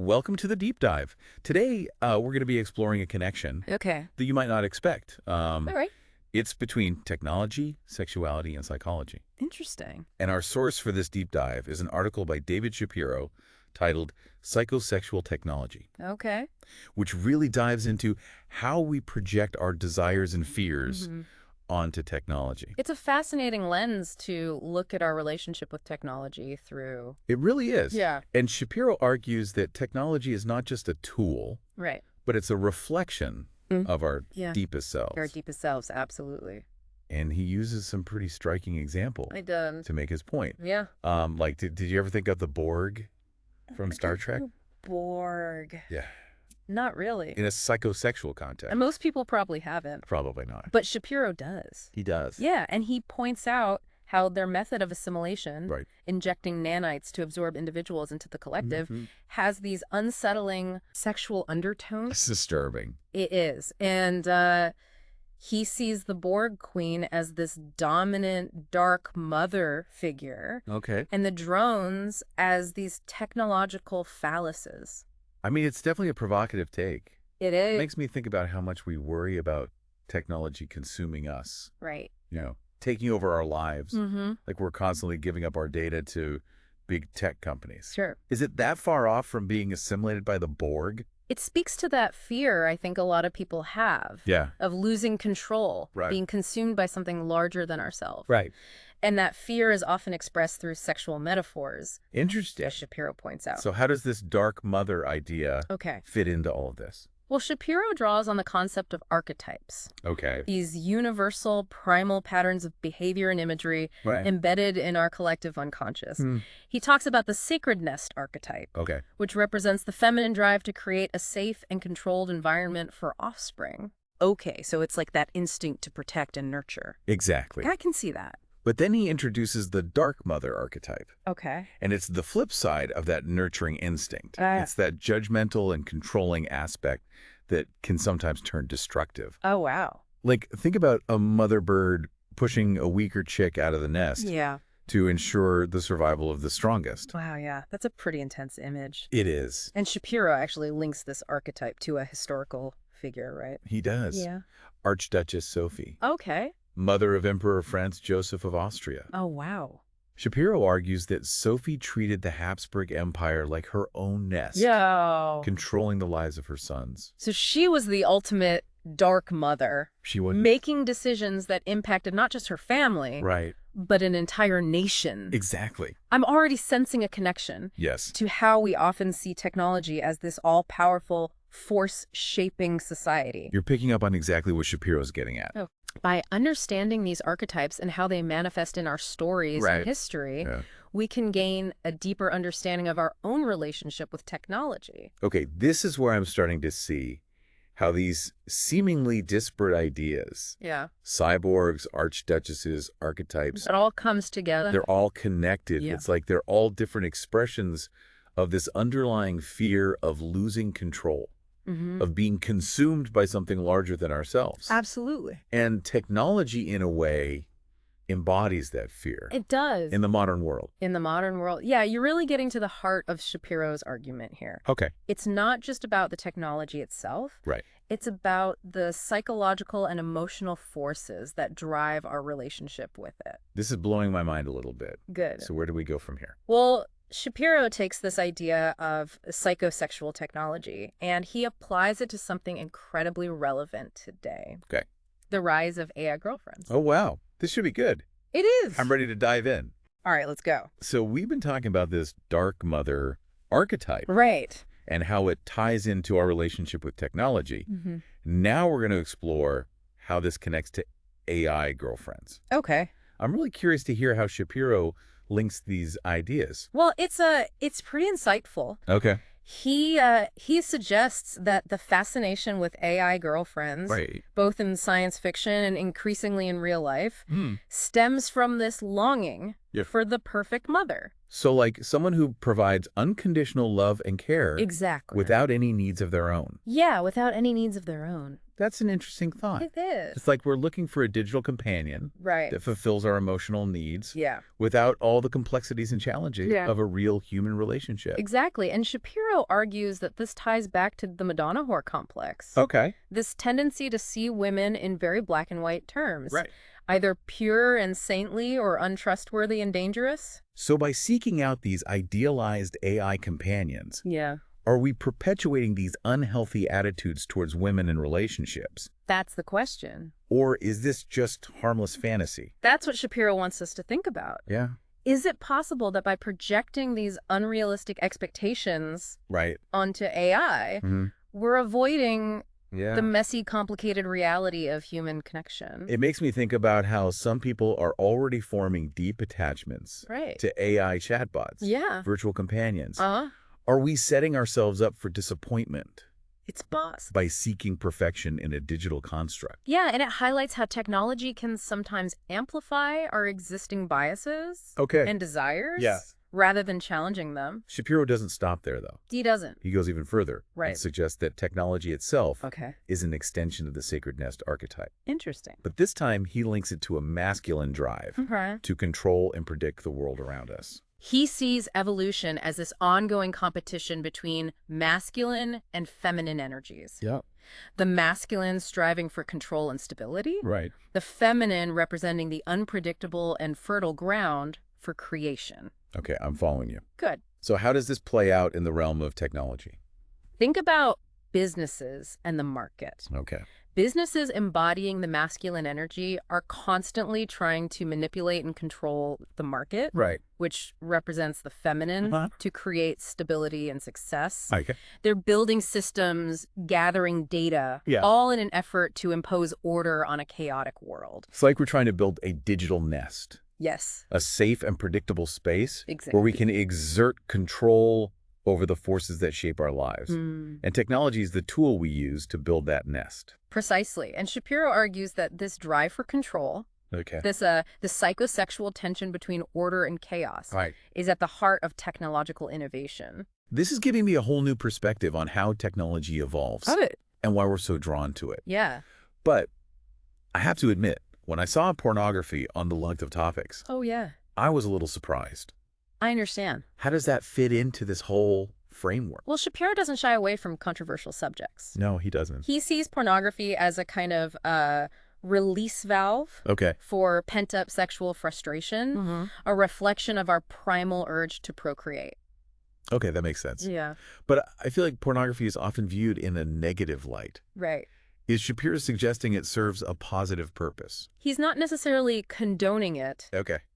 Welcome to the deep dive. Today, we're going to be exploring a connection Okay. that you might not expect. All right. It's between technology, sexuality, and psychology. Interesting. And our source for this deep dive is an article by David Shapiro titled Psychosexual Technology, Okay. which really dives into how we project our desires and fears onto technology. It's a fascinating lens to look at our relationship with technology through. It really is. Yeah. And Shapiro argues that technology is not just a tool, Right. but it's a reflection of our deepest selves. Our deepest selves, absolutely. And he uses some pretty striking examples to make his point. Yeah. Like, did you ever think of the Borg from Star Trek? Borg. Yeah. Not really. In a psychosexual context. And most people probably haven't. Probably not. But Shapiro does. He does. Yeah, and he points out how their method of assimilation, injecting nanites to absorb individuals into the collective, has these unsettling sexual undertones. It's disturbing. It is. And he sees the Borg Queen as this dominant, dark mother figure. Okay. And the drones as these technological phalluses. I mean, it's definitely a provocative take. It is. It makes me think about how much we worry about technology consuming us. Right. You know, taking over our lives. Like we're constantly giving up our data to big tech companies. Sure. Is it that far off from being assimilated by the Borg? It speaks to that fear I think a lot of people have. Yeah. Of losing control, being consumed by something larger than ourselves. Right. And that fear is often expressed through sexual metaphors. Interesting. As Shapiro points out. So how does this dark mother idea fit into all of this? Well, Shapiro draws on the concept of archetypes. Okay. These universal primal patterns of behavior and imagery embedded in our collective unconscious. He talks about the sacred nest archetype, which represents the feminine drive to create a safe and controlled environment for offspring. Okay, so it's like that instinct to protect and nurture. Exactly. I can see that. But then he introduces the dark mother archetype. Okay. And it's the flip side of that nurturing instinct. It's that judgmental and controlling aspect that can sometimes turn destructive. Oh, wow. Like, think about a mother bird pushing a weaker chick out of the nest to ensure the survival of the strongest. Wow, yeah. That's a pretty intense image. It is. And Shapiro actually links this archetype to a historical figure, right? He does. Yeah. Archduchess Sophie. Okay. Mother of Emperor Franz Joseph of Austria. Oh, wow. Shapiro argues that Sophie treated the Habsburg Empire like her own nest, controlling the lives of her sons. So she was the ultimate dark mother, She was making decisions that impacted not just her family, but an entire nation. Exactly. I'm already sensing a connection to how we often see technology as this all-powerful force shaping society. You're picking up on exactly what Shapiro's getting at. By understanding these archetypes and how they manifest in our stories and history, we can gain a deeper understanding of our own relationship with technology. Okay, this is where I'm starting to see how these seemingly disparate ideas, cyborgs, archduchesses, archetypes, It all comes together. they're all connected. It's like they're all different expressions of this underlying fear of losing control. Of being consumed by something larger than ourselves. Absolutely. And technology, in a way, embodies that fear. It does. In the modern world. In the modern world. Yeah, you're really getting to the heart of Shapiro's argument here. Okay. It's not just about the technology itself. Right. It's about the psychological and emotional forces that drive our relationship with it. This is blowing my mind a little bit. Good. So where do we go from here? Well, Shapiro takes this idea of psychosexual technology and he applies it to something incredibly relevant today. Okay. The rise of AI girlfriends. Oh, wow. This should be good. It is. I'm ready to dive in. All right, let's go. So we've been talking about this dark mother archetype. Right. And how it ties into our relationship with technology. Now we're going to explore how this connects to AI girlfriends. Okay. I'm really curious to hear how Shapiro links these ideas. Well, it's pretty insightful. Okay. He suggests that the fascination with AI girlfriends, both in science fiction and increasingly in real life, stems from this longing for the perfect mother. So like someone who provides unconditional love and care Exactly. without any needs of their own. Yeah, without any needs of their own. That's an interesting thought. It is. It's like we're looking for a digital companion that fulfills our emotional needs without all the complexities and challenges of a real human relationship. Exactly. And Shapiro argues that this ties back to the Madonna whore complex. Okay. This tendency to see women in very black and white terms. Right. Either pure and saintly or untrustworthy and dangerous. So by seeking out these idealized AI companions, are we perpetuating these unhealthy attitudes towards women in relationships? That's the question. Or is this just harmless fantasy? That's what Shapiro wants us to think about. Yeah. Is it possible that by projecting these unrealistic expectations onto AI, we're avoiding the messy, complicated reality of human connection? It makes me think about how some people are already forming deep attachments to AI chatbots, virtual companions. Are we setting ourselves up for disappointment? It's possible. By seeking perfection in a digital construct. Yeah, and it highlights how technology can sometimes amplify our existing biases and desires rather than challenging them. Shapiro doesn't stop there, though. He doesn't. He goes even further and suggests that technology itself is an extension of the sacred nest archetype. Interesting. But this time, he links it to a masculine drive to control and predict the world around us. He sees evolution as this ongoing competition between masculine and feminine energies. The masculine striving for control and stability. The feminine representing the unpredictable and fertile ground for creation. Okay, I'm following you. Good. So how does this play out in the realm of technology? Think about businesses and the market. Businesses embodying the masculine energy are constantly trying to manipulate and control the market, which represents the feminine, to create stability and success. They're building systems, gathering data, all in an effort to impose order on a chaotic world. It's like we're trying to build a digital nest. Yes. A safe and predictable space where we can exert control over the forces that shape our lives. And technology is the tool we use to build that nest. Precisely. And Shapiro argues that this drive for control, this psychosexual tension between order and chaos, is at the heart of technological innovation. This is giving me a whole new perspective on how technology evolves and why we're so drawn to it. But I have to admit, when I saw pornography on the list of topics, I was a little surprised. I understand. How does that fit into this whole framework? Well, Shapiro doesn't shy away from controversial subjects. No, he doesn't. He sees pornography as a kind of release valve for pent-up sexual frustration, a reflection of our primal urge to procreate. Okay, that makes sense. But I feel like pornography is often viewed in a negative light. Is Shapiro suggesting it serves a positive purpose? He's not necessarily condoning it,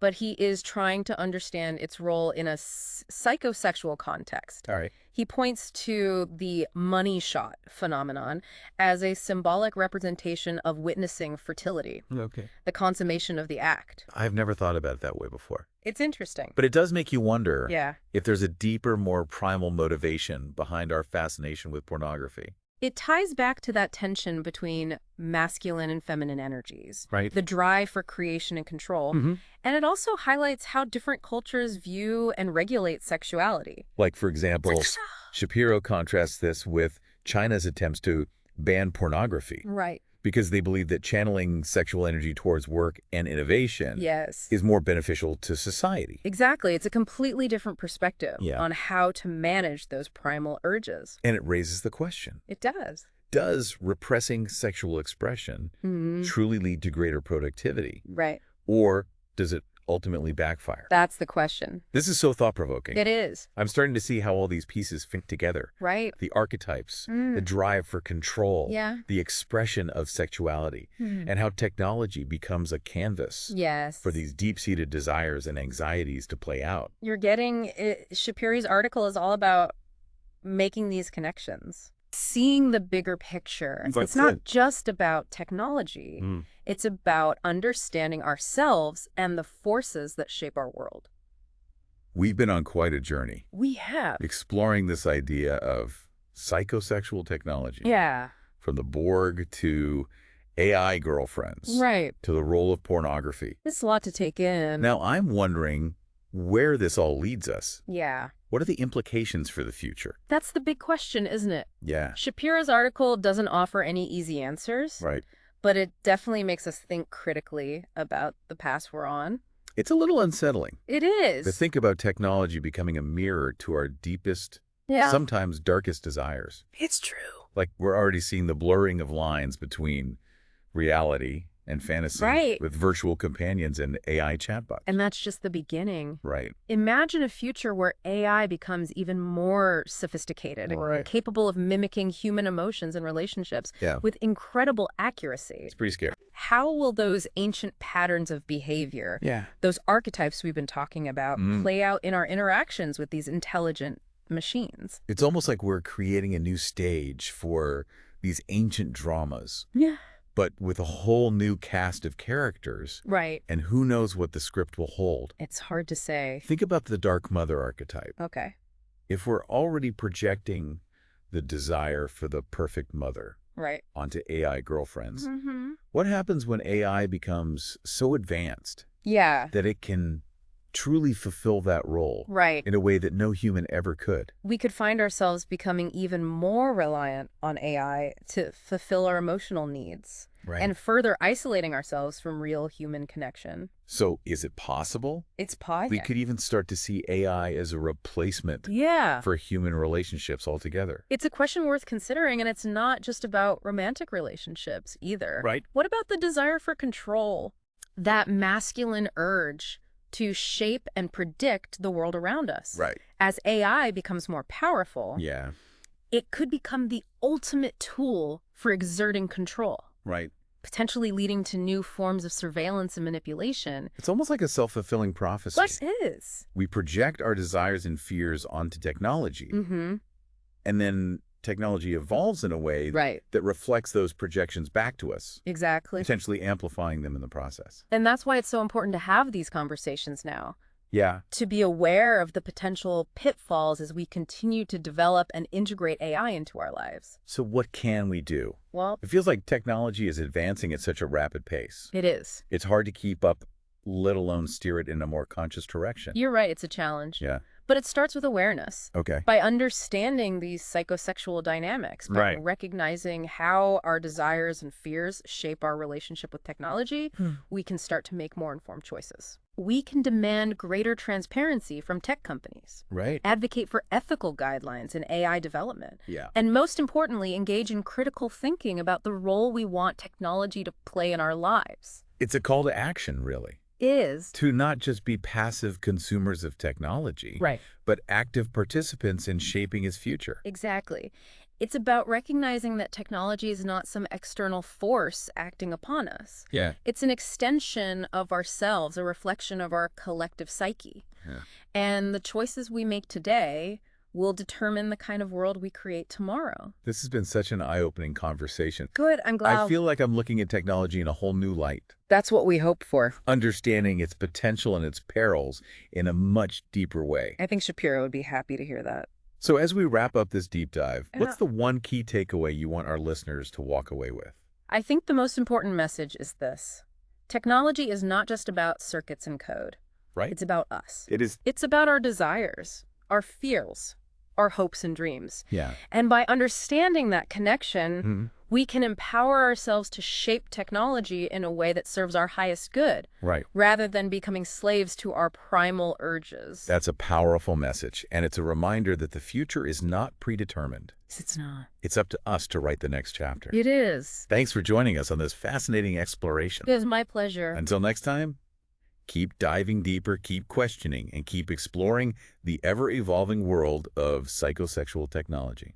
but he is trying to understand its role in a psychosexual context. He points to the money shot phenomenon as a symbolic representation of witnessing fertility, the consummation of the act. I've never thought about it that way before. It's interesting. But it does make you wonder if there's a deeper, more primal motivation behind our fascination with pornography. It ties back to that tension between masculine and feminine energies, the drive for creation and control. And it also highlights how different cultures view and regulate sexuality. Like, for example, Shapiro contrasts this with China's attempts to ban pornography. Because they believe that channeling sexual energy towards work and innovation is more beneficial to society. Exactly. It's a completely different perspective on how to manage those primal urges. And it raises the question. It does. Does repressing sexual expression truly lead to greater productivity? Or does it ultimately backfire? That's the question. This is so thought-provoking. It is. I'm starting to see how all these pieces fit together. The archetypes, the drive for control, the expression of sexuality, and how technology becomes a canvas for these deep-seated desires and anxieties to play out. You're getting it. Shapiro's article is all about making these connections. Seeing the bigger picture. It's not just about technology. It's about understanding ourselves and the forces that shape our world. We've been on quite a journey. We have. Exploring this idea of psychosexual technology. From the Borg to AI girlfriends. To the role of pornography. It's a lot to take in. Now, I'm wondering, where this all leads us. Yeah. What are the implications for the future? That's the big question, isn't it? Yeah. Shapiro's article doesn't offer any easy answers. Right. But it definitely makes us think critically about the path we're on. It's a little unsettling. It is. To think about technology becoming a mirror to our deepest, sometimes darkest desires. It's true. Like we're already seeing the blurring of lines between reality and fantasy with virtual companions and AI chatbots. And that's just the beginning. Right. Imagine a future where AI becomes even more sophisticated and capable of mimicking human emotions and relationships with incredible accuracy. It's pretty scary. How will those ancient patterns of behavior, those archetypes we've been talking about, play out in our interactions with these intelligent machines? It's almost like we're creating a new stage for these ancient dramas. Yeah. But with a whole new cast of characters. Right. And who knows what the script will hold. It's hard to say. Think about the Dark Mother archetype. Okay. If we're already projecting the desire for the perfect mother onto AI girlfriends, what happens when AI becomes so advanced that it can truly fulfill that role in a way that no human ever could? We could find ourselves becoming even more reliant on AI to fulfill our emotional needs and further isolating ourselves from real human connection. So is it possible? It's possible. We could even start to see AI as a replacement for human relationships altogether. It's a question worth considering, and it's not just about romantic relationships either. Right. What about the desire for control? That masculine urge to shape and predict the world around us. Right. As AI becomes more powerful, it could become the ultimate tool for exerting control. Right. Potentially leading to new forms of surveillance and manipulation. It's almost like a self-fulfilling prophecy. It is. We project our desires and fears onto technology, and then technology evolves in a way that reflects those projections back to us. Exactly. Potentially amplifying them in the process. And that's why it's so important to have these conversations now. Yeah. To be aware of the potential pitfalls as we continue to develop and integrate AI into our lives. So what can we do? Well, it feels like technology is advancing at such a rapid pace. It is. It's hard to keep up, let alone steer it in a more conscious direction. You're right. It's a challenge. Yeah. But it starts with awareness. Okay. By understanding these psychosexual dynamics, by recognizing how our desires and fears shape our relationship with technology, we can start to make more informed choices. We can demand greater transparency from tech companies. Right. Advocate for ethical guidelines in AI development. Yeah. And most importantly, engage in critical thinking about the role we want technology to play in our lives. It's a call to action, really. Is to not just be passive consumers of technology, but active participants in shaping its future. Exactly. It's about recognizing that technology is not some external force acting upon us. Yeah. It's an extension of ourselves, a reflection of our collective psyche. Yeah. And the choices we make today will determine the kind of world we create tomorrow. This has been such an eye-opening conversation. Good, I'm glad. I feel like I'm looking at technology in a whole new light. That's what we hope for. Understanding its potential and its perils in a much deeper way. I think Shapiro would be happy to hear that. So as we wrap up this deep dive, what's the one key takeaway you want our listeners to walk away with? I think the most important message is this. Technology is not just about circuits and code. Right. It's about us. It is. It's about our desires, our fears, our hopes and dreams. Yeah. And by understanding that connection, we can empower ourselves to shape technology in a way that serves our highest good. Right. Rather than becoming slaves to our primal urges. That's a powerful message. And it's a reminder that the future is not predetermined. It's not. It's up to us to write the next chapter. It is. Thanks for joining us on this fascinating exploration. It was my pleasure. Until next time. Keep diving deeper, keep questioning, and keep exploring the ever-evolving world of psychosexual technology.